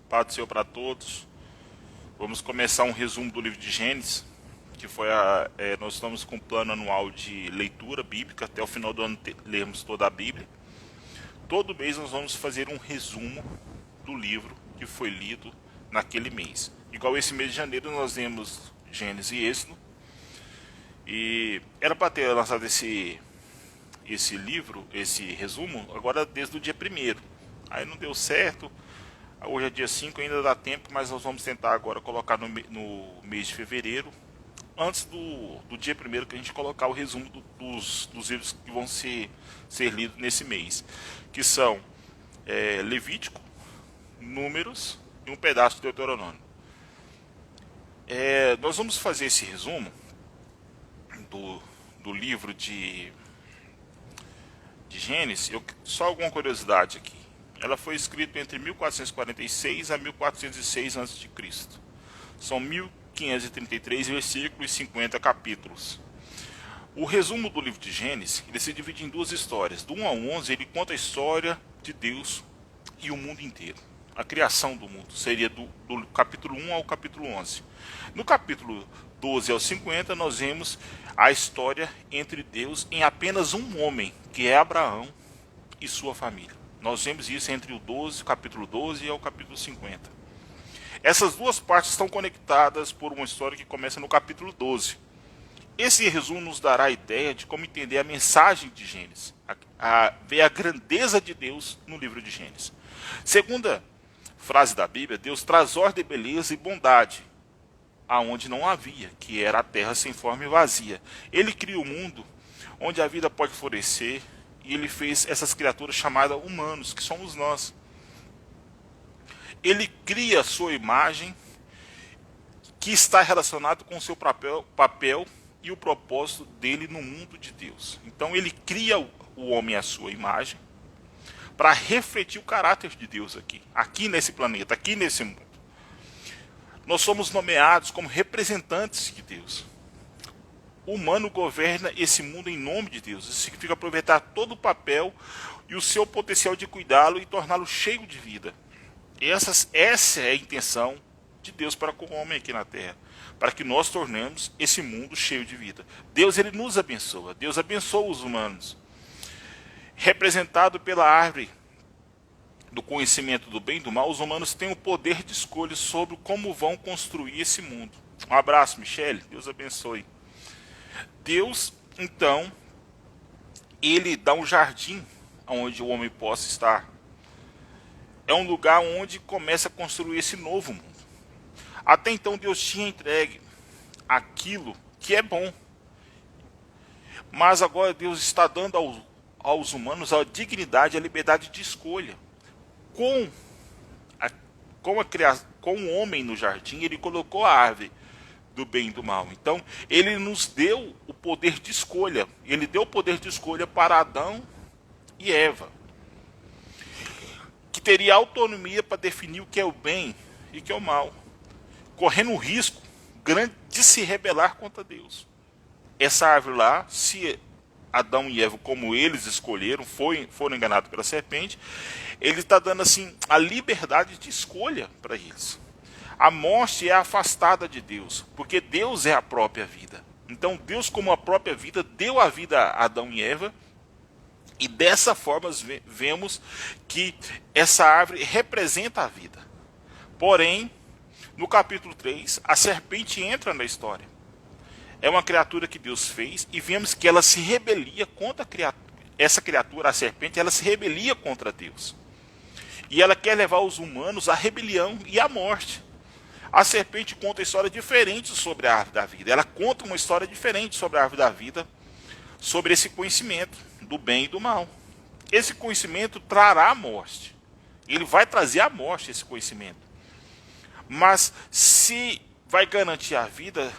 Paz do Senhor para todos. Vamos começar um resumo do livro de Gênesis, que foi nós estamos com um plano anual de leitura bíblica, até o final do ano lermos toda a Bíblia. Todo mês nós vamos fazer um resumo do livro que foi lido naquele mês. Igual esse mês de janeiro nós lemos Gênesis e Êxodo, e era para ter lançado esse livro, esse resumo, agora desde o dia 1º. Aí não deu certo. Hoje é dia 5, ainda dá tempo, mas nós vamos tentar agora colocar no mês de fevereiro, antes do dia 1º, que a gente colocar o resumo dos livros que vão ser lidos nesse mês, que são Levítico, Números e um pedaço de Deuteronômio. Nós vamos fazer esse resumo do livro de Gênesis. Só alguma curiosidade aqui. Ela foi escrita entre 1446 a 1406 a.C. São 1533 versículos e 50 capítulos. O resumo do livro de Gênesis ele se divide em duas histórias. Do 1 ao 11 ele conta a história de Deus e o mundo inteiro. A criação do mundo seria do capítulo 1 ao capítulo 11. No capítulo 12 ao 50 nós vemos a história entre Deus em apenas um homem, que é Abraão e sua família. Nós vemos isso entre o capítulo 12 e o capítulo 50. Essas duas partes estão conectadas por uma história que começa no capítulo 12. Esse resumo nos dará a ideia de como entender a mensagem de Gênesis, ver a grandeza de Deus no livro de Gênesis. Segunda frase da Bíblia, Deus traz ordem, beleza e bondade, aonde não havia, que era a terra sem forma e vazia. Ele cria o mundo onde a vida pode florescer, e ele fez essas criaturas chamadas humanos, que somos nós. Ele cria a sua imagem, que está relacionado com o seu papel e o propósito dele no mundo de Deus. Então ele cria o homem à sua imagem, para refletir o caráter de Deus aqui nesse planeta, aqui nesse mundo. Nós somos nomeados como representantes de Deus. O humano governa esse mundo em nome de Deus. Isso significa aproveitar todo o papel e o seu potencial de cuidá-lo e torná-lo cheio de vida. Essa é a intenção de Deus para com o homem aqui na Terra, para que nós tornemos esse mundo cheio de vida. Deus ele nos abençoa. Deus abençoa os humanos. Representado pela árvore do conhecimento do bem e do mal, os humanos têm o poder de escolha sobre como vão construir esse mundo. Um abraço, Michele. Deus abençoe. Deus, então, ele dá um jardim onde o homem possa estar. É um lugar onde começa a construir esse novo mundo. Até então Deus tinha entregue aquilo que é bom. Mas agora Deus está dando aos humanos a dignidade, a liberdade de escolha. Com o homem no jardim, ele colocou a árvore do bem e do mal. Então, ele nos deu o poder de escolha. Ele deu o poder de escolha para Adão e Eva, que teria autonomia para definir o que é o bem e o que é o mal, correndo um risco grande de se rebelar contra Deus. Essa árvore lá, se Adão e Eva, como eles escolheram, foram enganados pela serpente, ele está dando assim a liberdade de escolha para eles. A morte é afastada de Deus, porque Deus é a própria vida. Então Deus, como a própria vida, deu a vida a Adão e Eva, e dessa forma vemos que essa árvore representa a vida. Porém, no capítulo 3, a serpente entra na história. É uma criatura que Deus fez, e vemos que ela se rebelia contra essa criatura, a serpente, ela se rebelia contra Deus. E ela quer levar os humanos à rebelião e à morte. A serpente conta histórias diferentes sobre a árvore da vida. Ela conta uma história diferente sobre a árvore da vida, sobre esse conhecimento do bem e do mal. Esse conhecimento trará a morte. Ele vai trazer a morte, esse conhecimento. Mas se vai garantir a vida,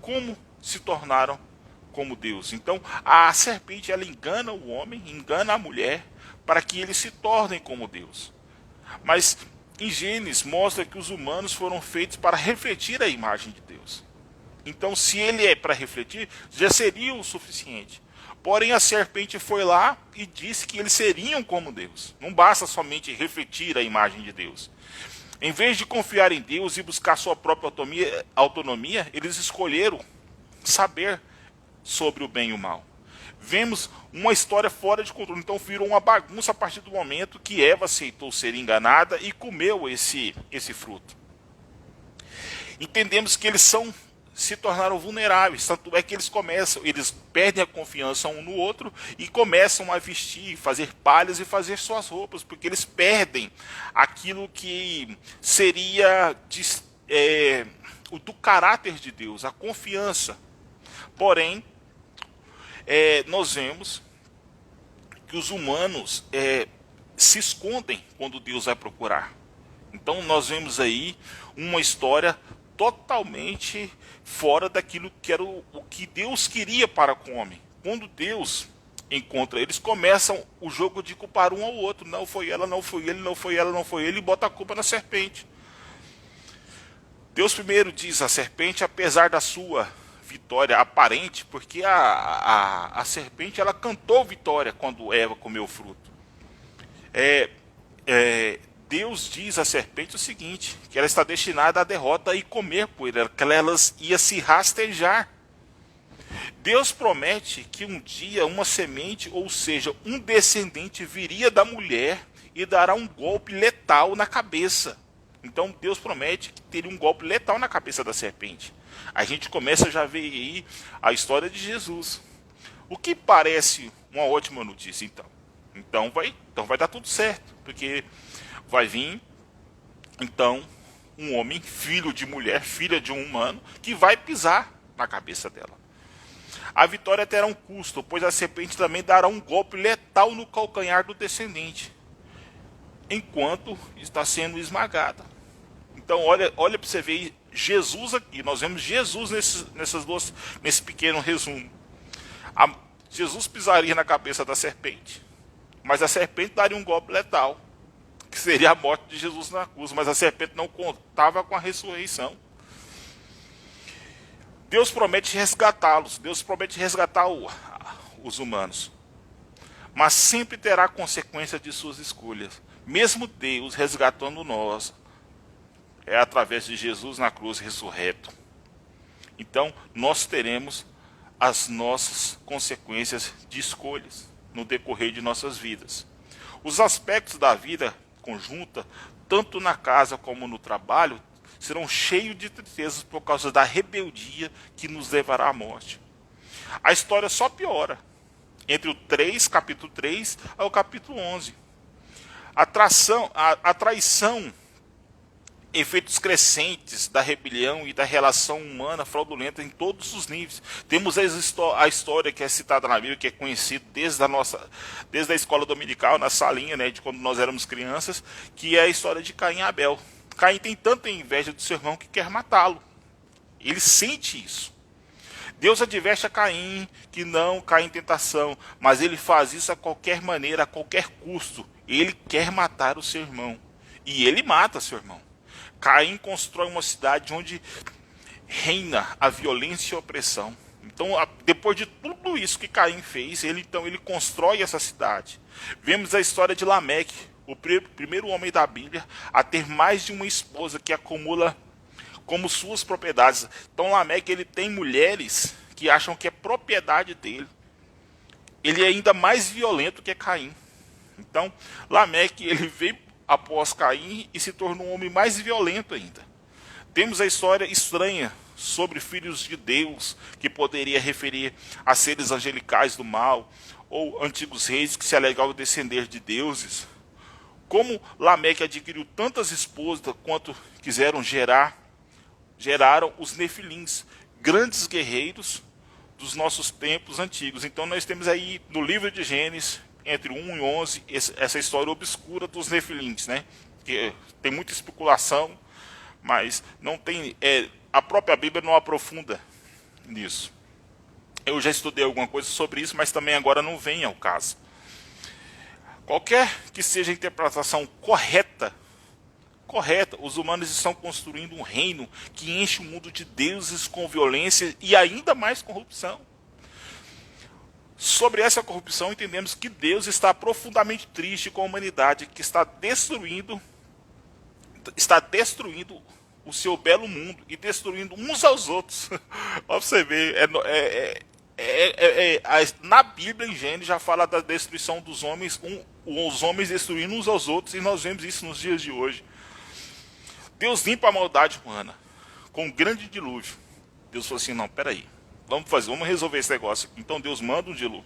como se tornaram como Deus? Então, a serpente ela engana o homem, engana a mulher, para que eles se tornem como Deus. Mas em Gênesis mostra que os humanos foram feitos para refletir a imagem de Deus. Então, se ele é para refletir, já seria o suficiente. Porém, a serpente foi lá e disse que eles seriam como Deus. Não basta somente refletir a imagem de Deus. Em vez de confiar em Deus e buscar sua própria autonomia, eles escolheram saber sobre o bem e o mal. Vemos uma história fora de controle, então virou uma bagunça a partir do momento que Eva aceitou ser enganada e comeu esse fruto. Entendemos que eles se tornaram vulneráveis, tanto é que eles perdem a confiança um no outro e começam a vestir, fazer palhas e fazer suas roupas, porque eles perdem aquilo que seria do caráter de Deus, a confiança. Porém, nós vemos que os humanos se escondem quando Deus vai procurar. Então nós vemos aí uma história totalmente fora daquilo que era o que Deus queria para com o homem. Quando Deus encontra eles, começam o jogo de culpar um ao outro. Não foi ela, não foi ele, não foi ela, não foi ele, e bota a culpa na serpente. Deus primeiro diz à serpente, apesar da sua vitória aparente, porque a serpente ela cantou vitória quando Eva comeu o fruto. Deus diz à serpente o seguinte, que ela está destinada à derrota e comer poeira, que elas ia se rastejar. Deus promete que um dia uma semente, ou seja, um descendente viria da mulher e dará um golpe letal na cabeça. Então Deus promete que teria um golpe letal na cabeça da serpente. A gente começa a já ver aí a história de Jesus. O que parece uma ótima notícia, então. Então vai dar tudo certo, porque vai vir, então, um homem, filho de mulher, filha de um humano, que vai pisar na cabeça dela. A vitória terá um custo, pois a serpente também dará um golpe letal no calcanhar do descendente, enquanto está sendo esmagada. Então, olha para você ver Jesus aqui. Nós vemos Jesus nesse pequeno resumo. Jesus pisaria na cabeça da serpente, mas a serpente daria um golpe letal, que seria a morte de Jesus na cruz, mas a serpente não contava com a ressurreição. Deus promete resgatá-los, Deus promete resgatar os humanos, mas sempre terá consequência de suas escolhas. Mesmo Deus resgatando nós, é através de Jesus na cruz ressurreto. Então, nós teremos as nossas consequências de escolhas no decorrer de nossas vidas. Os aspectos da vida conjunta, tanto na casa como no trabalho, serão cheios de tristezas por causa da rebeldia que nos levará à morte. A história só piora entre o capítulo 3 ao capítulo 11. A traição, efeitos crescentes da rebelião e da relação humana fraudulenta em todos os níveis. Temos a história que é citada na Bíblia, que é conhecida desde a escola dominical, na salinha, né, de quando nós éramos crianças, que é a história de Caim e Abel. Caim tem tanta inveja do seu irmão que quer matá-lo. Ele sente isso. Deus adverte a Caim que não cai em tentação, mas ele faz isso a qualquer maneira, a qualquer custo. Ele quer matar o seu irmão. E ele mata seu irmão. Caim constrói uma cidade onde reina a violência e a opressão. Então, depois de tudo isso que Caim fez, ele constrói essa cidade. Vemos a história de Lameque, o primeiro homem da Bíblia a ter mais de uma esposa que acumula como suas propriedades. Então, Lameque ele tem mulheres que acham que é propriedade dele. Ele é ainda mais violento que Caim. Então, Lameque ele veio após Caim e se tornou um homem mais violento ainda. Temos a história estranha sobre filhos de Deus, que poderia referir a seres angelicais do mal, ou antigos reis que se alegavam descender de deuses. Como Lameque adquiriu tantas esposas quanto quiseram geraram os nefilins, grandes guerreiros dos nossos tempos antigos. Então nós temos aí no livro de Gênesis, entre 1 e 11, essa história obscura dos nefilins, né? Que tem muita especulação, mas não tem, a própria Bíblia não aprofunda nisso. Eu já estudei alguma coisa sobre isso, mas também agora não vem ao caso. Qualquer que seja a interpretação correta, os humanos estão construindo um reino que enche o mundo de deuses com violência e ainda mais corrupção. Sobre essa corrupção, entendemos que Deus está profundamente triste com a humanidade, que está destruindo está destruindo o seu belo mundo e destruindo uns aos outros. Ó, pra você ver, na Bíblia, em Gênesis, já fala da destruição dos homens, os homens destruindo uns aos outros, e nós vemos isso nos dias de hoje. Deus limpa a maldade humana com um grande dilúvio. Deus falou assim, não, peraí, vamos resolver esse negócio aqui. Então Deus manda um dilúvio.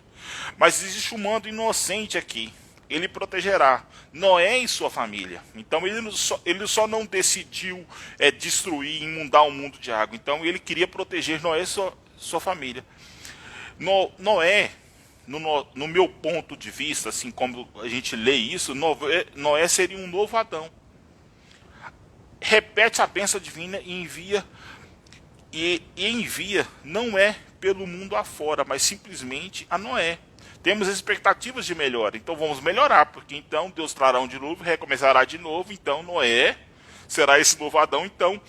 Mas existe um mando inocente aqui. Ele protegerá Noé e sua família. Então ele só não decidiu destruir, inundar o mundo de água. Então ele queria proteger Noé e sua família. Noé, no meu ponto de vista, assim como a gente lê isso, Noé seria um novo Adão. Repete a bênção divina e envia não é pelo mundo afora, mas simplesmente a Noé. Temos expectativas de melhora, então vamos melhorar, porque então Deus trará um dilúvio, recomeçará de novo, então Noé será esse novo Adão, então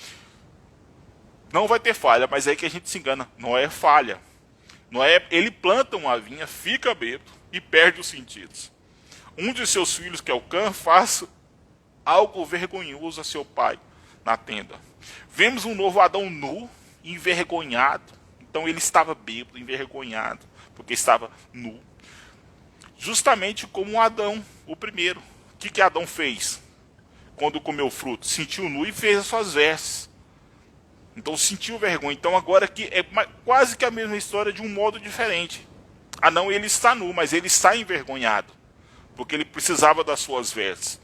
não vai ter falha, mas é aí que a gente se engana, Noé falha. Noé, ele planta uma vinha, fica bêbado e perde os sentidos. Um de seus filhos, que é o Cã, faz algo vergonhoso a seu pai na tenda. Vemos um novo Adão nu, envergonhado, então ele estava bêbado, envergonhado, porque estava nu. Justamente como Adão, o primeiro. O que Adão fez quando comeu o fruto? Sentiu nu e fez as suas vestes. Então sentiu vergonha. Então agora aqui é quase que a mesma história de um modo diferente. Adão, ele está nu, mas ele está envergonhado, porque ele precisava das suas vestes.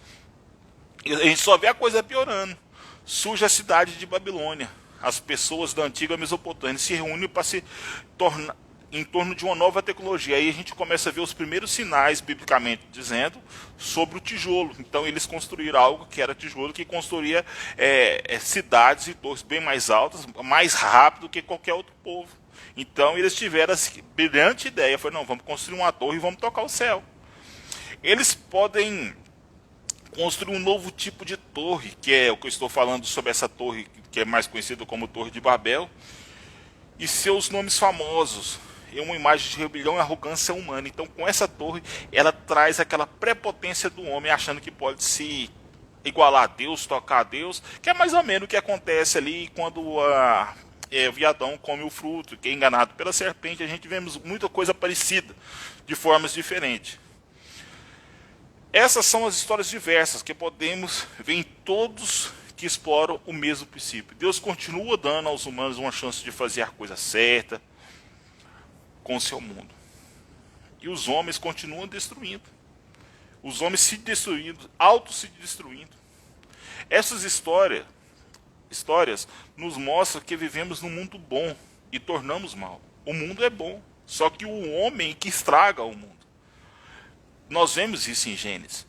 E a gente só vê a coisa piorando. Surge a cidade de Babilônia. As pessoas da antiga Mesopotâmia se reúnem para se tornar em torno de uma nova tecnologia. Aí a gente começa a ver os primeiros sinais, biblicamente dizendo, sobre o tijolo. Então eles construíram algo que era tijolo, que construía cidades e torres bem mais altas, mais rápido que qualquer outro povo. Então eles tiveram essa brilhante ideia, foi, não, vamos construir uma torre e vamos tocar o céu. Eles podem construir um novo tipo de torre, que é o que eu estou falando sobre essa torre, que é mais conhecida como Torre de Babel, e seus nomes famosos. É uma imagem de rebelião e arrogância humana. Então, com essa torre, ela traz aquela prepotência do homem, achando que pode se igualar a Deus, tocar a Deus, que é mais ou menos o que acontece ali quando o viadão come o fruto, que é enganado pela serpente. A gente vemos muita coisa parecida, de formas diferentes. Essas são as histórias diversas que podemos ver em todos que exploram o mesmo princípio. Deus continua dando aos humanos uma chance de fazer a coisa certa com o seu mundo. E os homens continuam destruindo. Os homens se destruindo, se destruindo. Essas histórias nos mostram que vivemos num mundo bom e tornamos mal. O mundo é bom, só que o homem que estraga o mundo. Nós vemos isso em Gênesis.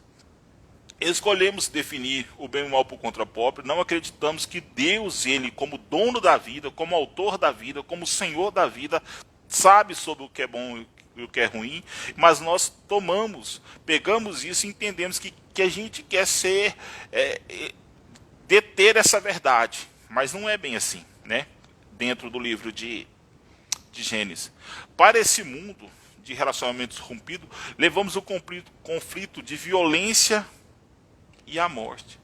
Escolhemos definir o bem e o mal por conta própria, não acreditamos que Deus, ele como dono da vida, como autor da vida, como senhor da vida, sabe sobre o que é bom e o que é ruim, mas nós pegamos isso e entendemos que a gente quer deter essa verdade, mas não é bem assim, né? Dentro do livro de Gênesis. Para esse mundo de relacionamentos rompidos, levamos o conflito de violência e a morte.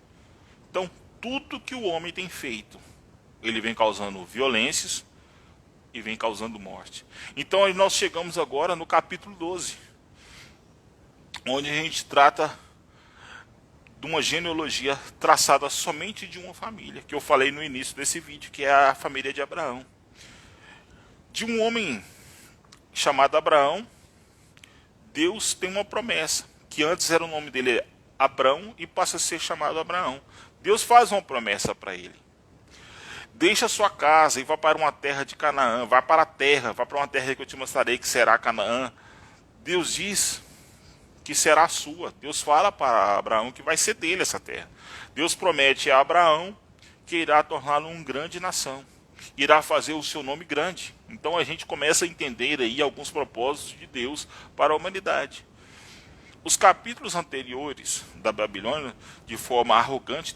Então, tudo que o homem tem feito, ele vem causando violências e vem causando morte. Então, nós chegamos agora no capítulo 12, onde a gente trata de uma genealogia traçada somente de uma família, que eu falei no início desse vídeo, que é a família de Abraão. De um homem chamado Abraão, Deus tem uma promessa, que antes era o nome dele Abrão e passa a ser chamado Abraão. Deus faz uma promessa para ele. Deixa sua casa e vá para uma terra de Canaã, vá para uma terra que eu te mostrarei que será Canaã. Deus diz que será sua. Deus fala para Abraão que vai ser dele essa terra. Deus promete a Abraão que irá torná-lo uma grande nação. Irá fazer o seu nome grande. Então a gente começa a entender aí alguns propósitos de Deus para a humanidade. Os capítulos anteriores da Babilônia, de forma arrogante,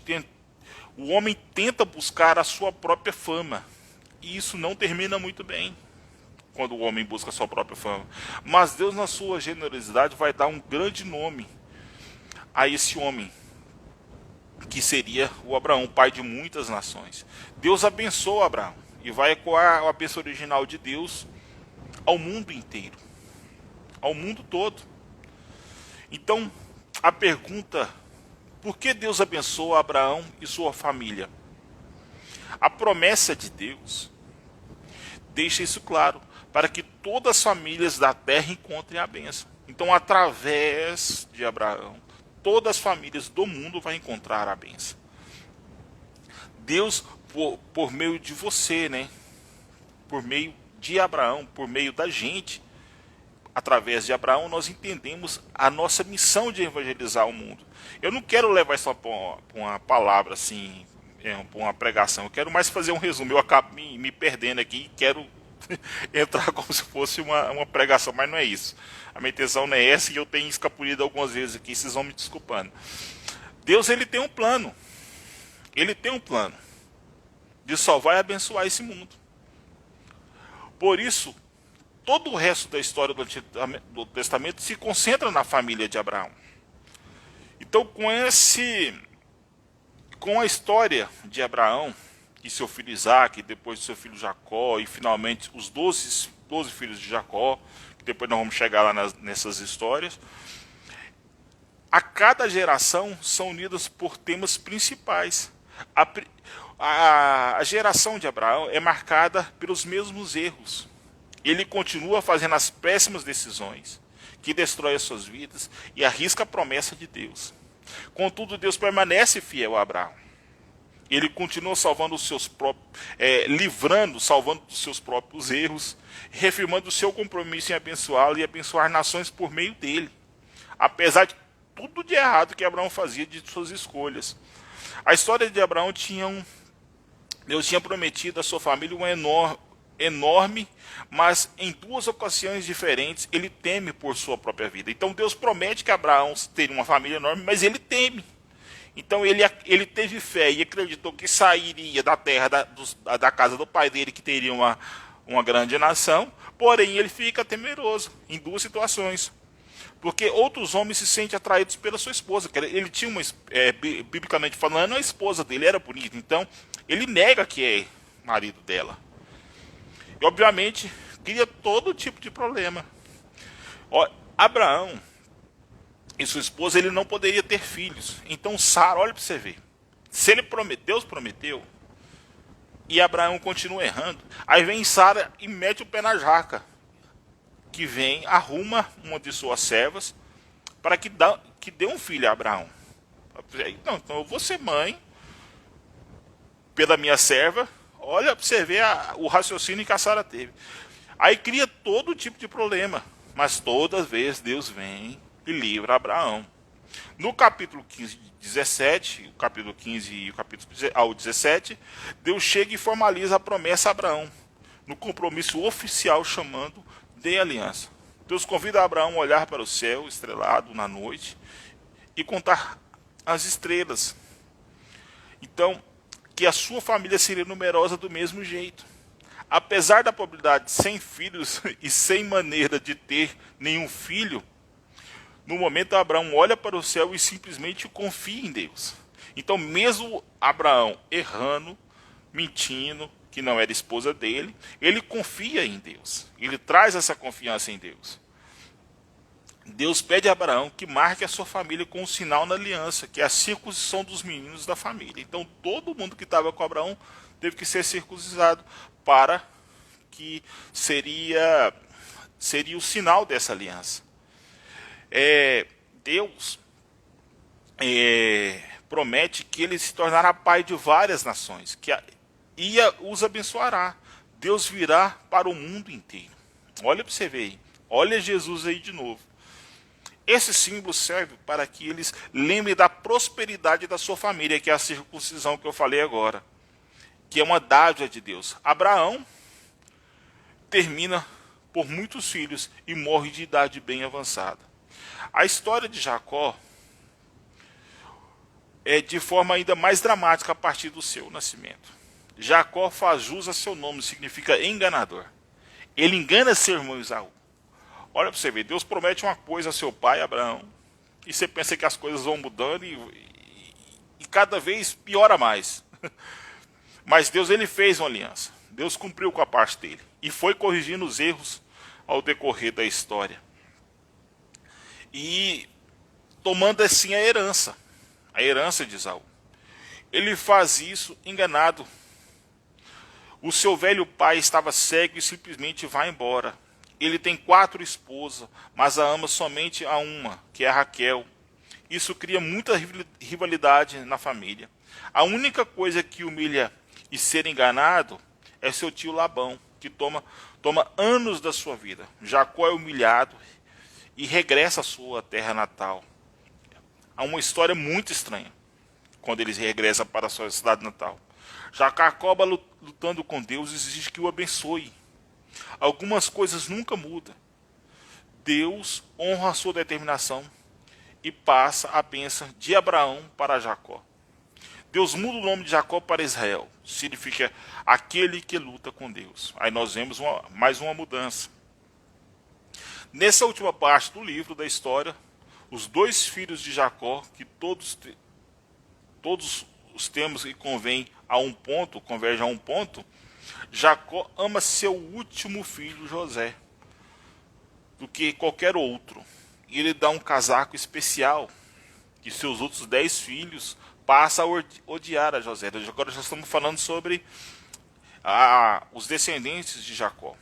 o homem tenta buscar a sua própria fama. E isso não termina muito bem, quando o homem busca a sua própria fama. Mas Deus, na sua generosidade, vai dar um grande nome a esse homem, que seria o Abraão, pai de muitas nações. Deus abençoa Abraão e vai ecoar a bênção original de Deus ao mundo inteiro, ao mundo todo. Então, a pergunta: por que Deus abençoa Abraão e sua família? A promessa de Deus deixa isso claro, para que todas as famílias da terra encontrem a bênção. Então, através de Abraão, todas as famílias do mundo vão encontrar a bênção. Deus, por meio de você, né? Por meio de Abraão, por meio da gente, através de Abraão, nós entendemos a nossa missão de evangelizar o mundo. Eu não quero levar isso para uma palavra assim, para uma pregação. Eu quero mais fazer um resumo. Eu acabo me perdendo aqui e quero entrar como se fosse uma pregação, mas não é isso. A minha intenção não é essa e eu tenho escapulido algumas vezes aqui, vocês vão me desculpando. Deus, ele tem um plano. Ele tem um plano de salvar e abençoar esse mundo. Por isso, todo o resto da história do Testamento se concentra na família de Abraão. Então, com a história de Abraão e seu filho Isaac, depois de seu filho Jacó, e finalmente os 12 filhos de Jacó, que depois nós vamos chegar lá nessas histórias, a cada geração são unidas por temas principais. A geração de Abraão é marcada pelos mesmos erros. Ele continua fazendo as péssimas decisões, que destrói as suas vidas e arrisca a promessa de Deus. Contudo, Deus permanece fiel a Abraão. Ele continua salvando os seus próprios, salvando dos seus próprios erros, reafirmando o seu compromisso em abençoá-lo e abençoar nações por meio dele. Apesar de tudo de errado que Abraão fazia de suas escolhas. A história de Abraão Deus tinha prometido à sua família uma enorme, mas em duas ocasiões diferentes ele teme por sua própria vida. Então Deus promete que Abraão teria uma família enorme, mas ele teme. Então ele teve fé e acreditou que sairia da terra da casa do pai dele, que teria uma grande nação, porém ele fica temeroso em duas situações. Porque outros homens se sentem atraídos pela sua esposa. Ele tinha biblicamente falando, a esposa dele era bonita, então ele nega que é marido dela. E obviamente cria todo tipo de problema. Abraão e sua esposa, ele não poderia ter filhos. Então Sara, olha para você ver. Se Deus prometeu, e Abraão continua errando, aí vem Sara e mete o pé na jaca. Que vem, arruma uma de suas servas para que dê um filho a Abraão. Então eu vou ser mãe pela minha serva. Olha para você ver o raciocínio que a Sara teve. Aí cria todo tipo de problema. Mas todas as vezes Deus vem e livra Abraão. No capítulo 15 e 17, o capítulo 15 e o capítulo ao 17, Deus chega e formaliza a promessa a Abraão, no compromisso oficial chamando de aliança. Deus convida Abraão a olhar para o céu estrelado na noite e contar as estrelas. Então, que a sua família seria numerosa do mesmo jeito. Apesar da probabilidade de 100 filhos e sem maneira de ter nenhum filho, no momento Abraão olha para o céu e simplesmente confia em Deus. Então, mesmo Abraão errando, mentindo, que não era esposa dele, ele confia em Deus. Ele traz essa confiança em Deus. Deus pede a Abraão que marque a sua família com um sinal na aliança, que é a circuncisão dos meninos da família. Então todo mundo que estava com Abraão teve que ser circuncisado, para que seria o sinal dessa aliança. Deus promete que ele se tornará pai de várias nações, que os abençoará. Deus virá para o mundo inteiro. Olha para você ver aí. Olha Jesus aí de novo. Esse símbolo serve para que eles lembrem da prosperidade da sua família, que é a circuncisão que eu falei agora, que é uma dádiva de Deus. Abraão termina por muitos filhos e morre de idade bem avançada. A história de Jacó é de forma ainda mais dramática a partir do seu nascimento. Jacó faz jus a seu nome, significa enganador. Ele engana seu irmão Esaú. Olha para você ver, Deus promete uma coisa a seu pai, Abraão, e você pensa que as coisas vão mudando e cada vez piora mais. Mas Deus, ele fez uma aliança. Deus cumpriu com a parte dele e foi corrigindo os erros ao decorrer da história. E tomando assim a herança de Esaú. Ele faz isso enganado. O seu velho pai estava cego e simplesmente vai embora. Ele tem 4 esposas, mas a ama somente a uma, que é a Raquel. Isso cria muita rivalidade na família. A única coisa que humilha e ser enganado é seu tio Labão, que toma anos da sua vida. Jacó é humilhado e regressa à sua terra natal. Há uma história muito estranha quando ele regressa para a sua cidade natal. Jacó acaba lutando com Deus e exige que o abençoe. Algumas coisas nunca mudam. Deus honra a sua determinação e passa a bênção de Abraão para Jacó. Deus muda o nome de Jacó para Israel. Significa aquele que luta com Deus. Aí nós vemos mais uma mudança. Nessa última parte do livro da história, os 2 filhos de Jacó, que todos os termos que convém a um ponto, convergem a um ponto, Jacó ama seu último filho José do que qualquer outro. E ele dá um casaco especial que seus outros 10 filhos passam a odiar a José. Agora já estamos falando sobre os descendentes de Jacó.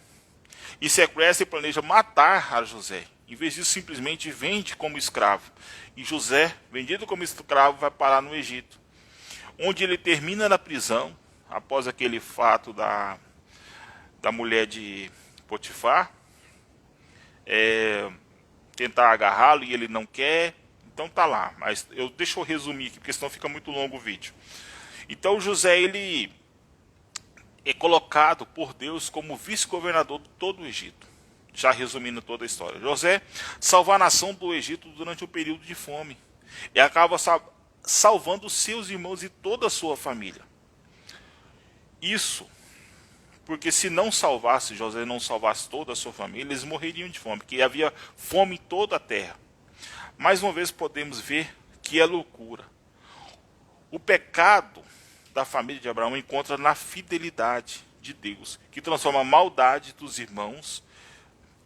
E sequestra e planeja matar a José. Em vez disso, simplesmente vende como escravo. E José, vendido como escravo, vai parar no Egito, onde ele termina na prisão, após aquele fato da mulher de Potifar, tentar agarrá-lo e ele não quer, então tá lá. Mas deixa eu resumir aqui, porque senão fica muito longo o vídeo. Então José, ele é colocado por Deus como vice-governador de todo o Egito. Já resumindo toda a história. José salva a nação do Egito durante um período de fome. E acaba salvando seus irmãos e toda a sua família. Isso porque se não salvasse, José não salvasse toda a sua família, eles morreriam de fome, porque havia fome em toda a terra. Mais uma vez podemos ver que é loucura. O pecado da família de Abraão encontra na fidelidade de Deus, que transforma a maldade dos irmãos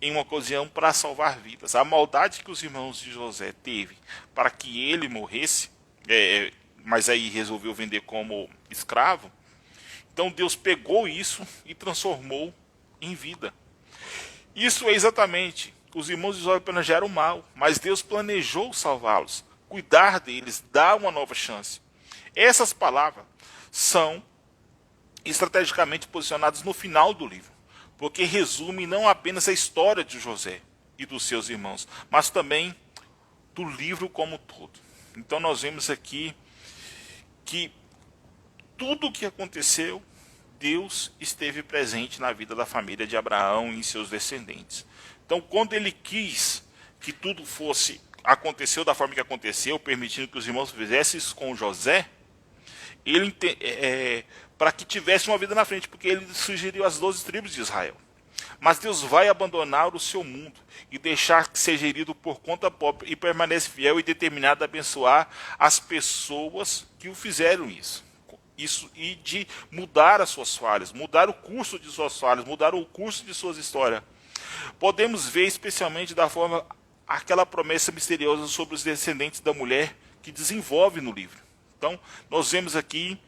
em uma ocasião para salvar vidas. A maldade que os irmãos de José teve para que ele morresse, mas aí resolveu vender como escravo. Então Deus pegou isso e transformou em vida. Isso é exatamente, os irmãos de José planejaram mal, mas Deus planejou salvá-los, cuidar deles, dar uma nova chance. Essas palavras são estrategicamente posicionadas no final do livro, porque resume não apenas a história de José e dos seus irmãos, mas também do livro como um todo. Então nós vemos aqui que tudo o que aconteceu, Deus esteve presente na vida da família de Abraão e seus descendentes. Então quando ele quis que tudo aconteceu da forma que aconteceu, permitindo que os irmãos fizessem isso com José, ele para que tivesse uma vida na frente, porque ele sugeriu as 12 tribos de Israel. Mas Deus vai abandonar o seu mundo e deixar que seja gerido por conta própria e permanece fiel e determinado a abençoar as pessoas que o fizeram isso e de mudar as suas falhas, mudar o curso de suas falhas, mudar o curso de suas histórias. Podemos ver especialmente da forma aquela promessa misteriosa sobre os descendentes da mulher que desenvolve no livro. Então, nós vemos aqui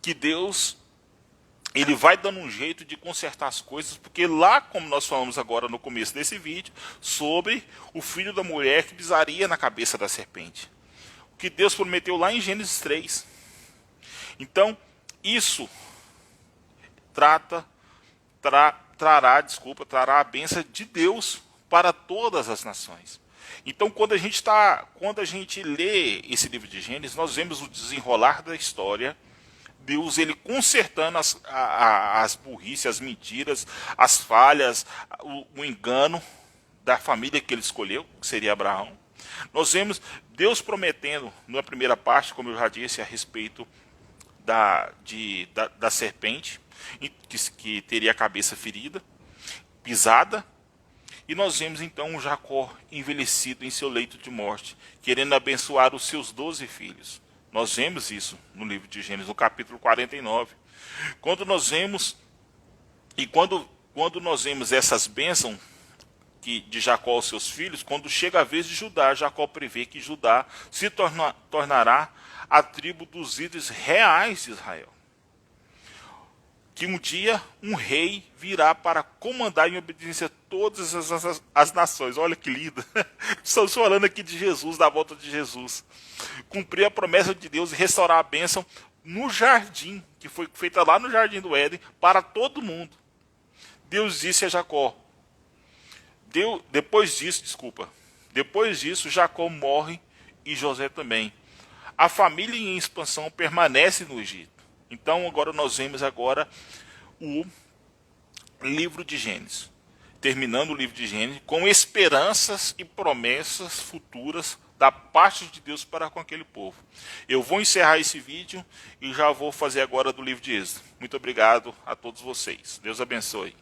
que Deus, ele vai dando um jeito de consertar as coisas, porque lá, como nós falamos agora no começo desse vídeo, sobre o filho da mulher que pisaria na cabeça da serpente. O que Deus prometeu lá em Gênesis 3. Então, isso trará a bênção de Deus para todas as nações. Então, quando a gente lê esse livro de Gênesis, nós vemos o desenrolar da história, Deus ele consertando as burrices, as mentiras, as falhas, o engano da família que ele escolheu, que seria Abraão. Nós vemos Deus prometendo, na primeira parte, como eu já disse, a respeito da serpente, que teria a cabeça ferida, pisada. E nós vemos então Jacó envelhecido em seu leito de morte, querendo abençoar os seus 12 filhos. Nós vemos isso no livro de Gênesis, no capítulo 49. Quando nós vemos, quando nós vemos essas bênçãos de Jacó aos seus filhos, quando chega a vez de Judá, Jacó prevê que Judá se tornará a tribo dos líderes reais de Israel. Que um dia um rei virá para comandar em obediência a todas as nações. Olha que lindo. Estamos falando aqui de Jesus, da volta de Jesus. Cumprir a promessa de Deus e restaurar a bênção no jardim, que foi feita lá no jardim do Éden, para todo mundo. Deus disse a Jacó. Depois disso, Jacó morre e José também. A família em expansão permanece no Egito. Então agora nós vemos o livro de Gênesis. Terminando o livro de Gênesis com esperanças e promessas futuras da parte de Deus para com aquele povo. Eu vou encerrar esse vídeo e já vou fazer agora do livro de Êxodo. Muito obrigado a todos vocês. Deus abençoe.